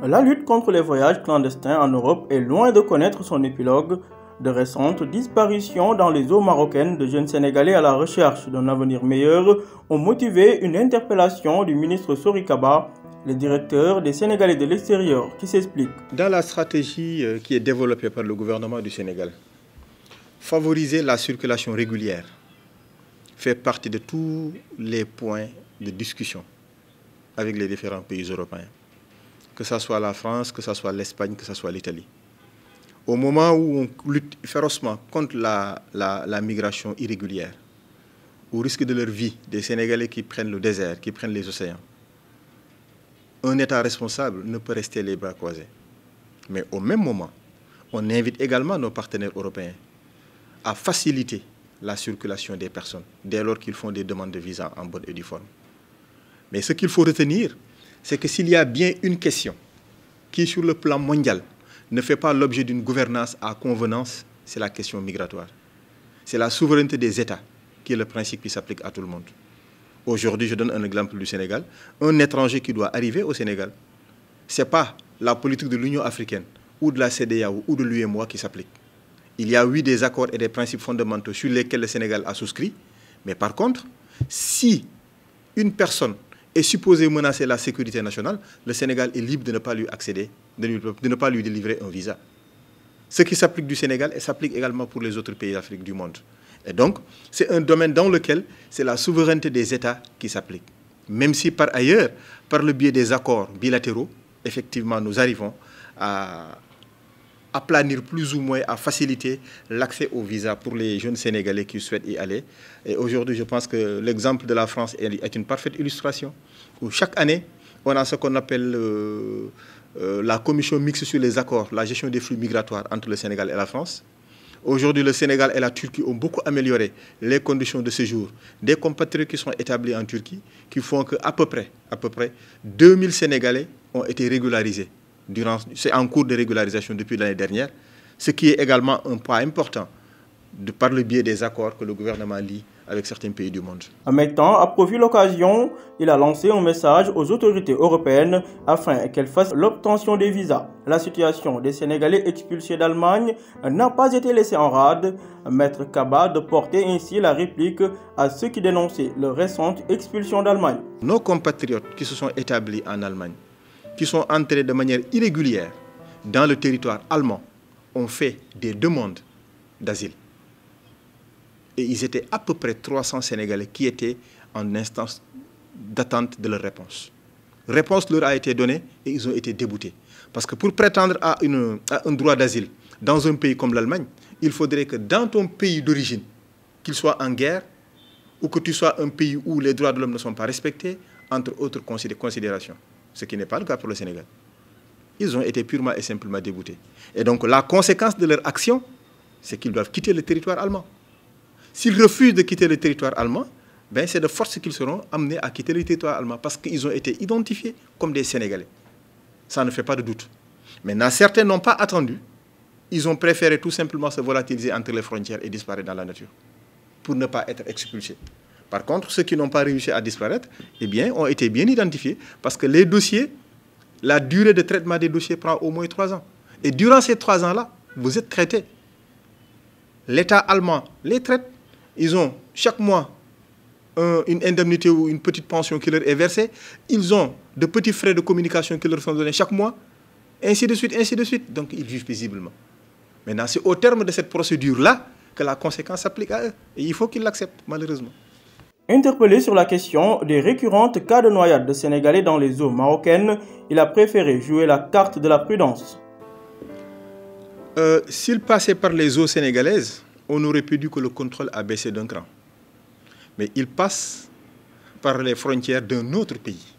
La lutte contre les voyages clandestins en Europe est loin de connaître son épilogue. De récentes disparitions dans les eaux marocaines de jeunes Sénégalais à la recherche d'un avenir meilleur ont motivé une interpellation du ministre Sory Kaba, le directeur des Sénégalais de l'extérieur, qui s'explique. Dans la stratégie qui est développée par le gouvernement du Sénégal, favoriser la circulation régulière fait partie de tous les points de discussion avec les différents pays européens, que ce soit la France, que ce soit l'Espagne, que ce soit l'Italie. Au moment où on lutte férocement contre la migration irrégulière, au risque de leur vie, des Sénégalais qui prennent le désert, qui prennent les océans, un État responsable ne peut rester les bras croisés. Mais au même moment, on invite également nos partenaires européens à faciliter la circulation des personnes dès lors qu'ils font des demandes de visa en bonne et due forme. Mais ce qu'il faut retenir, c'est que s'il y a bien une question qui, sur le plan mondial, ne fait pas l'objet d'une gouvernance à convenance, c'est la question migratoire. C'est la souveraineté des États qui est le principe qui s'applique à tout le monde. Aujourd'hui, je donne un exemple du Sénégal. Un étranger qui doit arriver au Sénégal, ce n'est pas la politique de l'Union africaine ou de la CEDEAO ou de l'UEMOA qui s'applique. Il y a oui des accords et des principes fondamentaux sur lesquels le Sénégal a souscrit. Mais par contre, si une personne est supposée menacer la sécurité nationale, le Sénégal est libre de ne pas lui accéder, de ne pas lui délivrer un visa. Ce qui s'applique du Sénégal s'applique également pour les autres pays d'Afrique du monde. Et donc, c'est un domaine dans lequel c'est la souveraineté des États qui s'applique. Même si par ailleurs, par le biais des accords bilatéraux, effectivement, nous arrivons à aplanir plus ou moins, à faciliter l'accès au visa pour les jeunes Sénégalais qui souhaitent y aller. Et aujourd'hui, je pense que l'exemple de la France est une parfaite illustration, où chaque année, on a ce qu'on appelle la commission mixte sur les accords, la gestion des flux migratoires entre le Sénégal et la France. Aujourd'hui, le Sénégal et la Turquie ont beaucoup amélioré les conditions de séjour des compatriotes qui sont établis en Turquie, qui font qu'à peu près 2000 Sénégalais ont été régularisés. C'est en cours de régularisation depuis l'année dernière, ce qui est également un pas important par le biais des accords que le gouvernement lie avec certains pays du monde. En mettant à profit l'occasion, il a lancé un message aux autorités européennes afin qu'elles fassent l'obtention des visas. La situation des Sénégalais expulsés d'Allemagne n'a pas été laissée en rade. Maître Kaba de porter ainsi la réplique à ceux qui dénonçaient leur récente expulsion d'Allemagne. Nos compatriotes qui se sont établis en Allemagne, qui sont entrés de manière irrégulière dans le territoire allemand, ont fait des demandes d'asile. Et ils étaient à peu près 300 Sénégalais qui étaient en instance d'attente de leur réponse. Réponse leur a été donnée et ils ont été déboutés. Parce que pour prétendre à un droit d'asile dans un pays comme l'Allemagne, il faudrait que dans ton pays d'origine, qu'il soit en guerre ou que tu sois un pays où les droits de l'homme ne sont pas respectés, entre autres considérations. Ce qui n'est pas le cas pour le Sénégal. Ils ont été purement et simplement déboutés. Et donc la conséquence de leur action, c'est qu'ils doivent quitter le territoire allemand. S'ils refusent de quitter le territoire allemand, ben c'est de force qu'ils seront amenés à quitter le territoire allemand parce qu'ils ont été identifiés comme des Sénégalais. Ça ne fait pas de doute. Maintenant, certains n'ont pas attendu. Ils ont préféré tout simplement se volatiliser entre les frontières et disparaître dans la nature pour ne pas être expulsés. Par contre, ceux qui n'ont pas réussi à disparaître, eh bien, ont été bien identifiés parce que les dossiers, la durée de traitement des dossiers prend au moins 3 ans. Et durant ces 3 ans-là, vous êtes traités. L'État allemand les traite. Ils ont chaque mois une indemnité ou une petite pension qui leur est versée. Ils ont de petits frais de communication qui leur sont donnés chaque mois. Ainsi de suite, ainsi de suite. Donc, ils vivent paisiblement. Maintenant, c'est au terme de cette procédure-là que la conséquence s'applique à eux. Et il faut qu'ils l'acceptent, malheureusement. Interpellé sur la question des récurrentes cas de noyade de Sénégalais dans les eaux marocaines, il a préféré jouer la carte de la prudence. S'il passait par les eaux sénégalaises, on aurait pu dire que le contrôle a baissé d'un cran. Mais il passe par les frontières d'un autre pays,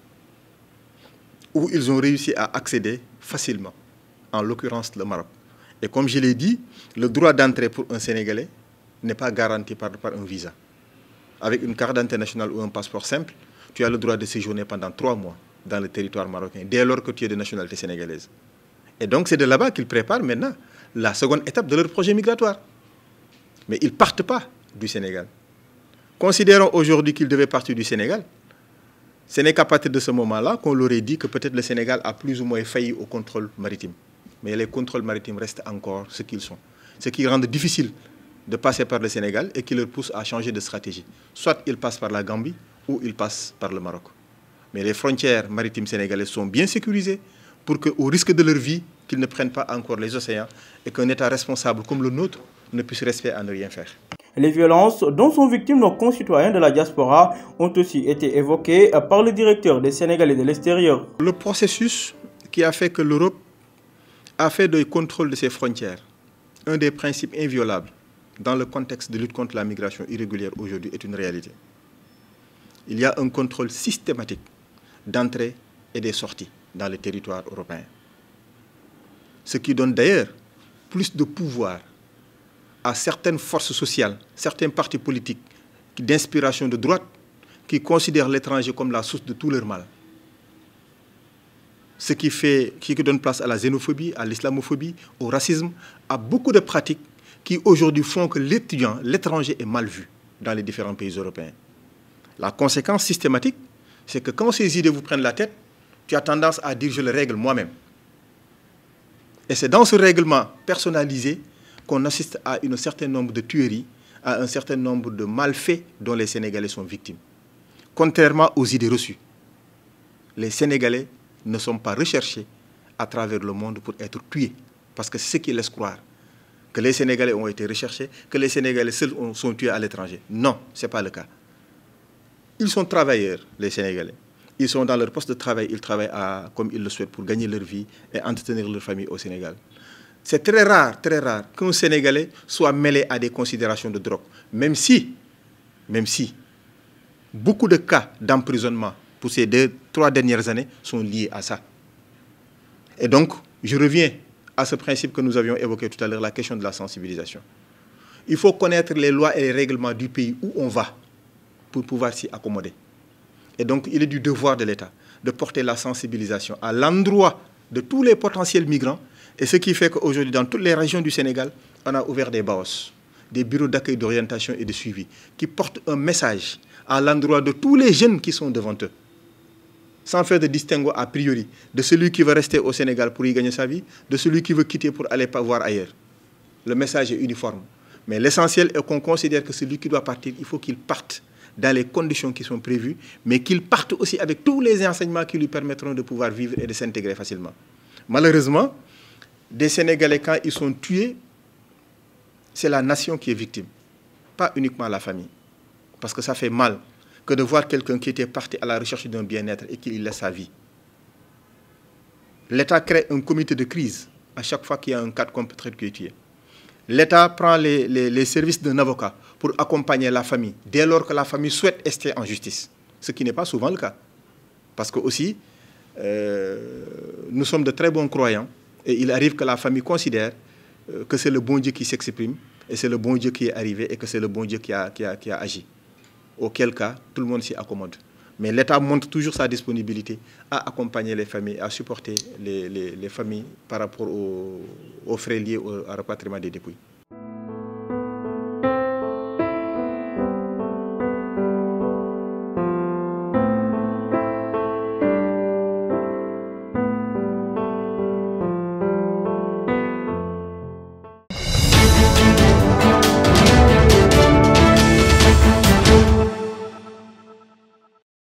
où ils ont réussi à accéder facilement, en l'occurrence le Maroc. Et comme je l'ai dit, le droit d'entrée pour un Sénégalais n'est pas garanti par un visa. Avec une carte d'identité nationale ou un passeport simple, tu as le droit de séjourner pendant 3 mois dans le territoire marocain, dès lors que tu es de nationalité sénégalaise. Et donc c'est de là-bas qu'ils préparent maintenant la seconde étape de leur projet migratoire. Mais ils ne partent pas du Sénégal. Considérons aujourd'hui qu'ils devaient partir du Sénégal. Ce n'est qu'à partir de ce moment-là qu'on leur ait dit que peut-être le Sénégal a plus ou moins failli au contrôle maritime. Mais les contrôles maritimes restent encore ce qu'ils sont. Ce qui rend difficile de passer par le Sénégal et qui leur pousse à changer de stratégie. Soit ils passent par la Gambie ou ils passent par le Maroc. Mais les frontières maritimes sénégalaises sont bien sécurisées pour qu'au risque de leur vie, qu'ils ne prennent pas encore les océans et qu'un État responsable comme le nôtre ne puisse rester à ne rien faire. Les violences dont sont victimes nos concitoyens de la diaspora ont aussi été évoquées par le directeur des Sénégalais de l'extérieur. Le processus qui a fait que l'Europe a fait du contrôle de ses frontières un des principes inviolables dans le contexte de lutte contre la migration irrégulière aujourd'hui est une réalité. Il y a un contrôle systématique d'entrée et des sorties dans le territoire européen. Ce qui donne d'ailleurs plus de pouvoir à certaines forces sociales, certains partis politiques d'inspiration de droite qui considèrent l'étranger comme la source de tout leur mal. Ce qui donne place à la xénophobie, à l'islamophobie, au racisme, à beaucoup de pratiques qui aujourd'hui font que l'étranger est mal vu dans les différents pays européens. La conséquence systématique, c'est que quand ces idées vous prennent la tête, tu as tendance à dire « je le règle moi-même ». Et c'est dans ce règlement personnalisé qu'on assiste à un certain nombre de tueries, à un certain nombre de malfaits dont les Sénégalais sont victimes. Contrairement aux idées reçues, les Sénégalais ne sont pas recherchés à travers le monde pour être tués. Parce que c'est ce qui laisse croire que les Sénégalais ont été recherchés, que les Sénégalais seuls sont tués à l'étranger. Non, ce n'est pas le cas. Ils sont travailleurs, les Sénégalais. Ils sont dans leur poste de travail, ils travaillent comme ils le souhaitent pour gagner leur vie et entretenir leur famille au Sénégal. C'est très rare qu'un Sénégalais soit mêlé à des considérations de drogue. Même si beaucoup de cas d'emprisonnement pour ces 3 dernières années sont liés à ça. Et donc, je reviens à ce principe que nous avions évoqué tout à l'heure, la question de la sensibilisation. Il faut connaître les lois et les règlements du pays où on va pour pouvoir s'y accommoder. Et donc, il est du devoir de l'État de porter la sensibilisation à l'endroit de tous les potentiels migrants. Et ce qui fait qu'aujourd'hui, dans toutes les régions du Sénégal, on a ouvert des BAOS, des bureaux d'accueil, d'orientation et de suivi, qui portent un message à l'endroit de tous les jeunes qui sont devant eux, sans faire de distinguo a priori de celui qui veut rester au Sénégal pour y gagner sa vie, de celui qui veut quitter pour aller voir ailleurs. Le message est uniforme. Mais l'essentiel est qu'on considère que celui qui doit partir, il faut qu'il parte dans les conditions qui sont prévues, mais qu'il parte aussi avec tous les enseignements qui lui permettront de pouvoir vivre et de s'intégrer facilement. Malheureusement, des Sénégalais, quand ils sont tués, c'est la nation qui est victime, pas uniquement la famille. Parce que ça fait mal que de voir quelqu'un qui était parti à la recherche d'un bien-être et qu'il laisse sa vie. L'État crée un comité de crise à chaque fois qu'il y a un cas de compatriote qui est tué. L'État prend les services d'un avocat pour accompagner la famille, dès lors que la famille souhaite rester en justice. Ce qui n'est pas souvent le cas. Parce que aussi, nous sommes de très bons croyants et il arrive que la famille considère que c'est le bon Dieu qui s'exprime et c'est le bon Dieu qui est arrivé et que c'est le bon Dieu qui a agi. Auquel cas, tout le monde s'y accommode. Mais l'État montre toujours sa disponibilité à accompagner les familles, à supporter les familles par rapport aux frais liés au rapatriement des dépouilles.